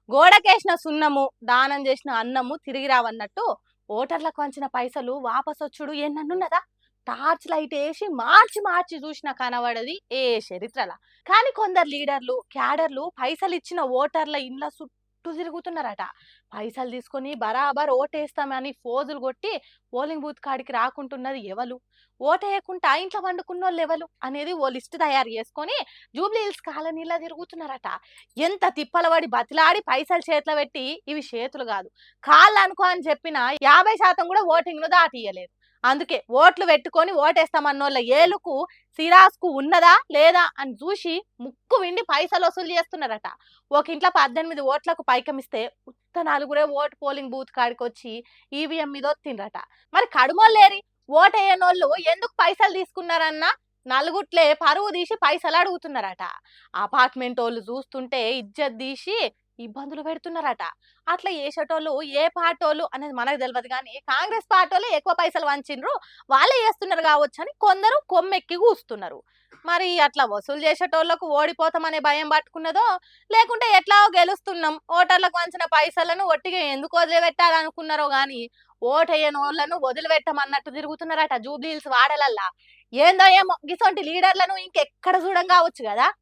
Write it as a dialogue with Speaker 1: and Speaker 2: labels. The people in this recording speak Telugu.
Speaker 1: గోడకేసిన సున్నము దానం చేసిన అన్నము తిరిగి రావన్నట్టు ఓటర్లకు వంచిన పైసలు వాపసొచ్చుడు ఏనన్నున్నదా? టార్చ్ లైట్ వేసి మార్చి మార్చి చూసిన కనబడది ఏ చరిత్రల. కానీ కొందరు లీడర్లు క్యాడర్లు పైసలు ఇచ్చిన ఓటర్ల ఇండ్ల చుట్టూ తిరుగుతున్నారట. పైసలు తీసుకొని బరాబర్ ఓటేస్తామని ఫోజులు కొట్టి పోలింగ్ బూత్ కాడికి రాకుంటున్నది ఎవలు, ఓటేయకుండా ఇంట్లో వండుకున్నోళ్ళు ఎవలు అనేది ఓ లిస్ట్ తయారు చేసుకొని జూబ్లీ హిల్స్ కాలనీలా తిరుగుతున్నారట. ఎంత తిప్పలవాడి బతిలాడి పైసలు చేతిలో పెట్టి ఇవి చేతులు కాదు కాళ్ళు అనుకో అని చెప్పిన 50% కూడా ఓటింగ్ ను దాటియలేదు. అందుకే ఓట్లు పెట్టుకొని ఓటేస్తామన్నోళ్ళ ఏలుకు సిరాస్కు ఉన్నదా లేదా అని చూసి ముక్కు విండి పైసలు వసూలు చేస్తున్నారట. ఒక ఇంట్లో 18 ఓట్లకు పైకమిస్తే ఉత్త నలుగురే ఓటు పోలింగ్ బూత్ కాడికి వచ్చి ఈవీఎం మీద ఒత్తిండ్రట. మరి కడుమోళ్ళేరి ఓటేయనోళ్ళు ఎందుకు పైసలు తీసుకున్నారన్న నలుగుట్లే పరువు తీసి పైసలు అడుగుతున్నారట. అపార్ట్మెంట్ వాళ్ళు చూస్తుంటే ఇజ్జత్ తీసి ఇబ్బందులు పెడుతున్నారట. అట్లా చేసేటోళ్ళు ఏ పార్టోళ్ళు అనేది మనకు తెలియదు కానీ కాంగ్రెస్ పార్టోళ్ళు ఎక్కువ పైసలు వంచిండ్రు, వాళ్ళే చేస్తున్నారు కావచ్చు అని కొందరు కొమ్మెక్కి కూస్తున్నారు. మరి అట్లా వసూలు చేసేటోళ్లకు ఓడిపోతామనే భయం పట్టుకున్నదో లేకుంటే ఎట్లా గెలుస్తున్నాం ఓటర్లకు వంచిన పైసలను ఒట్టిగా ఎందుకు వదిలిపెట్టాలనుకున్నారో గాని ఓటేయని వాళ్ళను వదిలిపెట్టమన్నట్టు తిరుగుతున్నారట జూబ్లీ హిల్స్ వాడలల్లా. ఏందో ఏమో గిసొంటి లీడర్లను ఇంకెక్కడ చూడం కావచ్చు కదా.